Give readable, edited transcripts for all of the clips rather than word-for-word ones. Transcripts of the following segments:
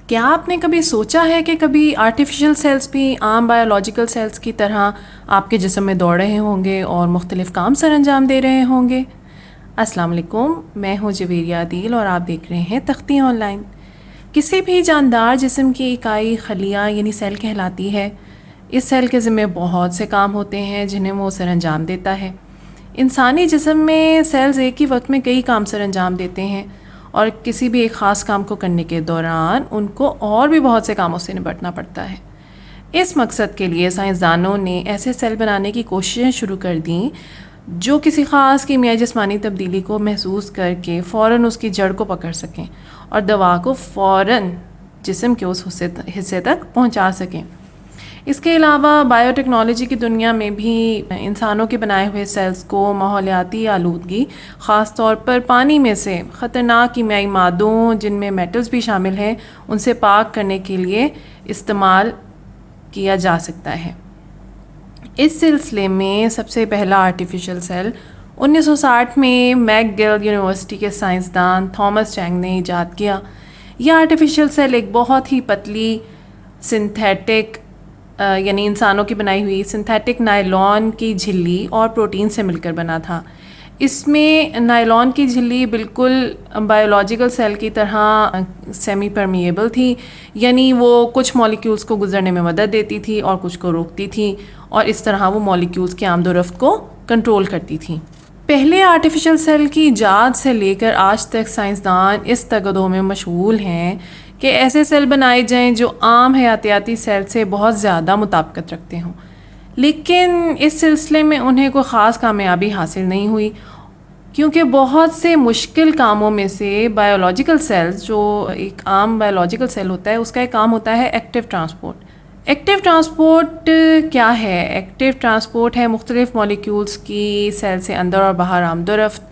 کیا آپ نے کبھی سوچا ہے کہ کبھی آرٹیفیشل سیلز بھی عام بایولوجیکل سیلز کی طرح آپ کے جسم میں دوڑ رہے ہوں گے اور مختلف کام سر انجام دے رہے ہوں گے؟ السلام علیکم، میں ہوں جویریہ عدیل اور آپ دیکھ رہے ہیں تختی آن لائن۔ کسی بھی جاندار جسم کی اکائی خلیہ یعنی سیل کہلاتی ہے۔ اس سیل کے ذمہ بہت سے کام ہوتے ہیں جنہیں وہ سر انجام دیتا ہے۔ انسانی جسم میں سیلز ایک ہی وقت میں کئی کام سر انجام دیتے ہیں، اور کسی بھی ایک خاص کام کو کرنے کے دوران ان کو اور بھی بہت سے کاموں سے نپٹنا پڑتا ہے۔ اس مقصد کے لیے سائنسدانوں نے ایسے سیل بنانے کی کوششیں شروع کر دیں جو کسی خاص کیمیائی جسمانی تبدیلی کو محسوس کر کے فوراً اس کی جڑ کو پکڑ سکیں اور دوا کو فوراً جسم کے اس حصے تک پہنچا سکیں۔ اس کے علاوہ بائیو ٹیکنالوجی کی دنیا میں بھی انسانوں کے بنائے ہوئے سیلز کو ماحولیاتی آلودگی، خاص طور پر پانی میں سے خطرناک کیمیائی مادوں جن میں میٹلز بھی شامل ہیں، ان سے پاک کرنے کے لیے استعمال کیا جا سکتا ہے۔ اس سلسلے میں سب سے پہلا آرٹیفیشل سیل 1960 میں میک گل یونیورسٹی کے سائنسدان تھامس چینگ نے ایجاد کیا۔ یہ آرٹیفیشل سیل ایک بہت ہی پتلی سنتھیٹک یعنی انسانوں کی بنائی ہوئی سنتھیٹک نائلون کی جھلی اور پروٹین سے مل کر بنا تھا۔ اس میں نائلون کی جھلی بالکل بایولوجیکل سیل کی طرح سیمی پرمیبل تھی، یعنی وہ کچھ مالیکیولز کو گزرنے میں مدد دیتی تھی اور کچھ کو روکتی تھی، اور اس طرح وہ مالیکیولز کی آمد و رفت کو کنٹرول کرتی تھی۔ پہلے آرٹیفیشل سیل کی ایجاد سے لے کر آج تک سائنسدان اس تگدو میں مشغول ہیں کہ ایسے سیل بنائے جائیں جو عام حیاتیاتی سیل سے بہت زیادہ مطابقت رکھتے ہوں، لیکن اس سلسلے میں انہیں کوئی خاص کامیابی حاصل نہیں ہوئی، کیونکہ بہت سے مشکل کاموں میں سے بایولوجیکل سیلز، جو ایک عام بایولوجیکل سیل ہوتا ہے، اس کا ایک کام ہوتا ہے ایکٹیو ٹرانسپورٹ۔ ایکٹیو ٹرانسپورٹ کیا ہے؟ ایکٹیو ٹرانسپورٹ ہے مختلف مالیکیولز کی سیل سے اندر اور باہر آمد و رفت۔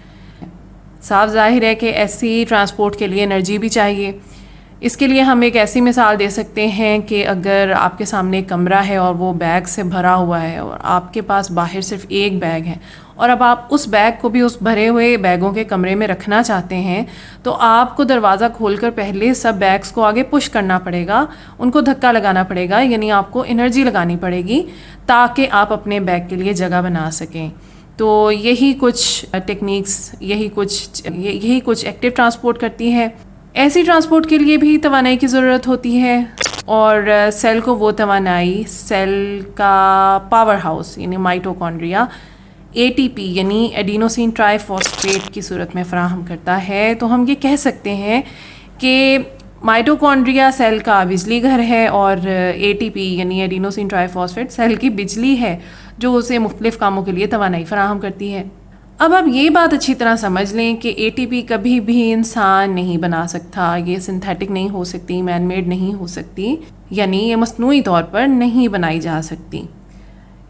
صاف ظاہر ہے کہ ایسی ٹرانسپورٹ کے لیے انرجی بھی چاہیے۔ اس کے لیے ہم ایک ایسی مثال دے سکتے ہیں کہ اگر آپ کے سامنے ایک کمرہ ہے اور وہ بیگ سے بھرا ہوا ہے، اور آپ کے پاس باہر صرف ایک بیگ ہے، اور اب آپ اس بیگ کو بھی اس بھرے ہوئے بیگوں کے کمرے میں رکھنا چاہتے ہیں، تو آپ کو دروازہ کھول کر پہلے سب بیگز کو آگے پش کرنا پڑے گا، ان کو دھکا لگانا پڑے گا، یعنی آپ کو انرجی لگانی پڑے گی تاکہ آپ اپنے بیگ کے لیے جگہ بنا سکیں۔ تو یہی کچھ ٹیکنیکس، یہی کچھ ایکٹیو ٹرانسپورٹ کرتی ہے۔ ایسی ٹرانسپورٹ کے لیے بھی توانائی کی ضرورت ہوتی ہے، اور سیل کو وہ توانائی سیل کا پاور ہاؤس یعنی مائٹوکونڈریا ATP یعنی ایڈینوسین ٹرائی فاسفیٹ کی صورت میں فراہم کرتا ہے۔ تو ہم یہ کہہ سکتے ہیں کہ مائٹوکونڈریا سیل کا بجلی گھر ہے، اور ATP یعنی ایڈینوسین ٹرائی فاسفیٹ سیل کی بجلی ہے جو اسے مختلف کاموں کے لیے توانائی فراہم کرتی ہے۔ اب آپ یہ بات اچھی طرح سمجھ لیں کہ ATP کبھی بھی انسان نہیں بنا سکتا، یہ سنتھیٹک نہیں ہو سکتی، مین میڈ نہیں ہو سکتی، یعنی یہ مصنوعی طور پر نہیں بنائی جا سکتی۔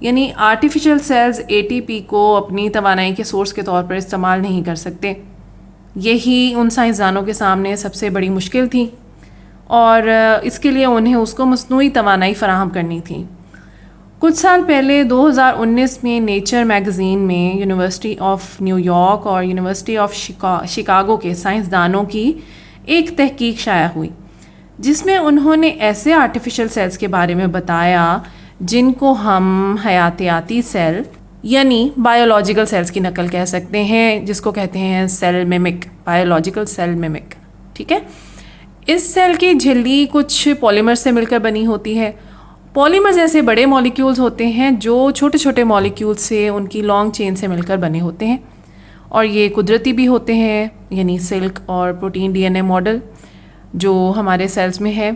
یعنی آرٹیفیشل سیلز ATP کو اپنی توانائی کے سورس کے طور پر استعمال نہیں کر سکتے۔ یہی ان سائنسدانوں کے سامنے سب سے بڑی مشکل تھی، اور اس کے لیے انہیں اس کو مصنوعی توانائی فراہم کرنی تھی۔ کچھ سال پہلے 2019 میں نیچر میگزین میں یونیورسٹی آف نیو یارک اور یونیورسٹی آف شکاگو کے سائنسدانوں کی ایک تحقیق شائع ہوئی، جس میں انہوں نے ایسے آرٹیفیشل سیلز کے بارے میں بتایا جن کو ہم حیاتیاتی سیل یعنی بایولوجیکل سیلز کی نقل کہہ سکتے ہیں، جس کو کہتے ہیں cell mimic, biological cell mimic. ٹھیک ہے، اس سیل کی جھلی کچھ پولیمر سے مل کر بنی ہوتی ہے۔ پولیمرز ایسے بڑے مالیکیولز ہوتے ہیں جو چھوٹے چھوٹے مالیکیولز سے ان کی لانگ چین سے مل کر بنے ہوتے ہیں، اور یہ قدرتی بھی ہوتے ہیں، یعنی سلک اور پروٹین DNA ماڈل جو ہمارے سیلز میں ہے،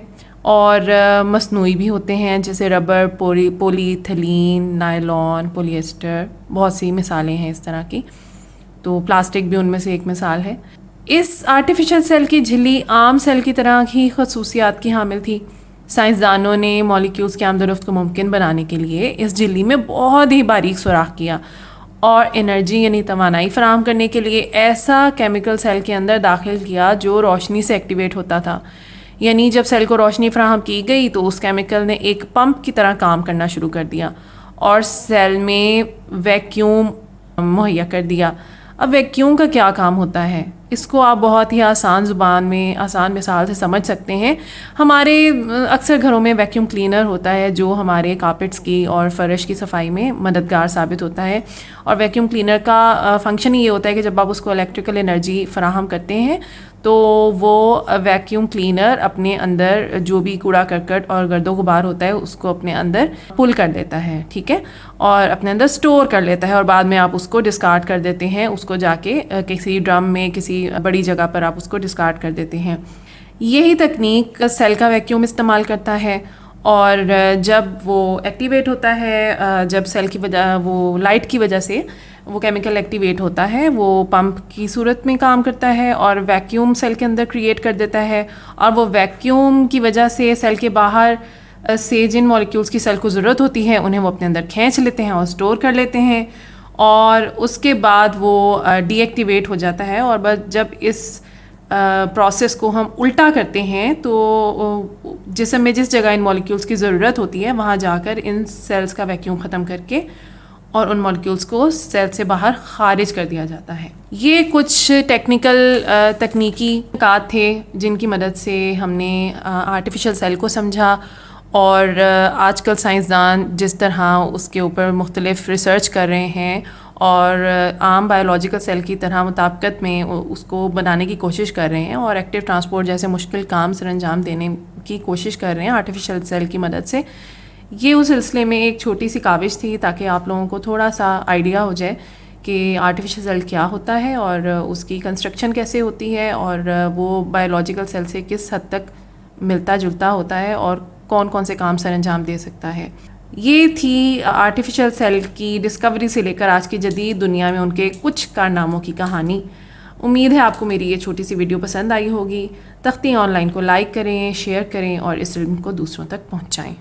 اور مصنوعی بھی ہوتے ہیں جیسے ربر، پولی ایتھلین، نائلون، پولی ایسٹر، بہت سی مثالیں ہیں اس طرح کی۔ تو پلاسٹک بھی ان میں سے ایک مثال ہے۔ اس آرٹیفیشل سیل کی جھلی عام سیل کی طرح ہی خصوصیات کی حامل تھی۔ سائنسدانوں نے مالیکیولز کی آمد و رفت کو ممکن بنانے کے لیے اس جھلی میں بہت ہی باریک سوراخ کیا، اور انرجی یعنی توانائی فراہم کرنے کے لیے ایسا کیمیکل سیل کے اندر داخل کیا جو روشنی سے ایکٹیویٹ ہوتا تھا۔ یعنی جب سیل کو روشنی فراہم کی گئی تو اس کیمیکل نے ایک پمپ کی طرح کام کرنا شروع کر دیا اور سیل میں ویکیوم مہیا کر دیا۔ اب ویکیوم کا کیا کام ہوتا ہے؟ اس کو آپ بہت ہی آسان زبان میں آسان مثال سے سمجھ سکتے ہیں. ہمارے اکثر گھروں میں ویکیوم کلینر ہوتا ہے جو ہمارے کارپیٹس کی اور فرش کی صفائی میں مددگار ثابت ہوتا ہے. اور ویکیوم کلینر کا فنکشن ہی یہ ہوتا ہے کہ جب آپ اس کو الیکٹریکل انرجی فراہم کرتے ہیں تو وہ ویکیوم کلینر اپنے اندر جو بھی کوڑا کرکٹ اور گرد و غبار ہوتا ہے اس کو اپنے اندر پل کر دیتا ہے, ٹھیک ہے, اور اپنے اندر سٹور کر لیتا ہے, اور بعد میں آپ اس کو ڈسکارڈ کر دیتے ہیں, اس کو جا کے کسی ڈرم میں کسی بڑی جگہ پر آپ اس کو ڈسکارڈ کر دیتے ہیں. یہی تکنیک سیل کا ویکیوم استعمال کرتا ہے, اور جب وہ ایکٹیویٹ ہوتا ہے, جب سیل کی وجہ وہ لائٹ کی وجہ سے وہ کیمیکل ایکٹیویٹ ہوتا ہے, وہ پمپ کی صورت میں کام کرتا ہے اور ویکیوم سیل کے اندر کریٹ کر دیتا ہے, اور وہ ویکیوم کی وجہ سے سیل کے باہر سے جن مالیکیولز کی سیل کو ضرورت ہوتی ہے انہیں وہ اپنے اندر کھینچ لیتے ہیں اور اسٹور کر لیتے ہیں, اور اس کے بعد وہ ڈی ایکٹیویٹ ہو جاتا ہے. اور بس جب اس پروسیس کو ہم الٹا کرتے ہیں تو جسم میں جس جگہ ان مالیکیولز کی ضرورت ہوتی ہے وہاں جا کر ان سیلز کا ویکیوم ختم کر کے اور ان مالیکیولز کو سیل سے باہر خارج کر دیا جاتا ہے. یہ کچھ ٹیکنیکل تکنیکی نکات تھے جن کی مدد سے ہم نے آرٹیفیشل سیل کو سمجھا, اور آج کل سائنسدان جس طرح اس کے اوپر مختلف ریسرچ کر رہے ہیں اور عام بایولوجیکل سیل کی طرح مطابقت میں اس کو بنانے کی کوشش کر رہے ہیں اور ایکٹیو ٹرانسپورٹ جیسے مشکل کام سر انجام دینے کی کوشش کر رہے ہیں آرٹیفیشل سیل کی مدد سے. یہ اس سلسلے میں ایک چھوٹی سی کاوش تھی تاکہ آپ لوگوں کو تھوڑا سا آئیڈیا ہو جائے کہ آرٹیفیشل سیل کیا ہوتا ہے اور اس کی کنسٹرکشن کیسے ہوتی ہے, اور وہ بایولوجیکل سیل سے کس حد تک ملتا جلتا ہوتا ہے اور کون کون سے کام سر انجام دے سکتا ہے. یہ تھی آرٹیفیشل سیل کی ڈسکوری سے لے کر آج کی جدید دنیا میں ان کے کچھ کارناموں کی کہانی. امید ہے آپ کو میری یہ چھوٹی سی ویڈیو پسند آئی ہوگی. تختی آن لائن کو لائک کریں, شیئر کریں اور اس علم کو دوسروں تک پہنچائیں.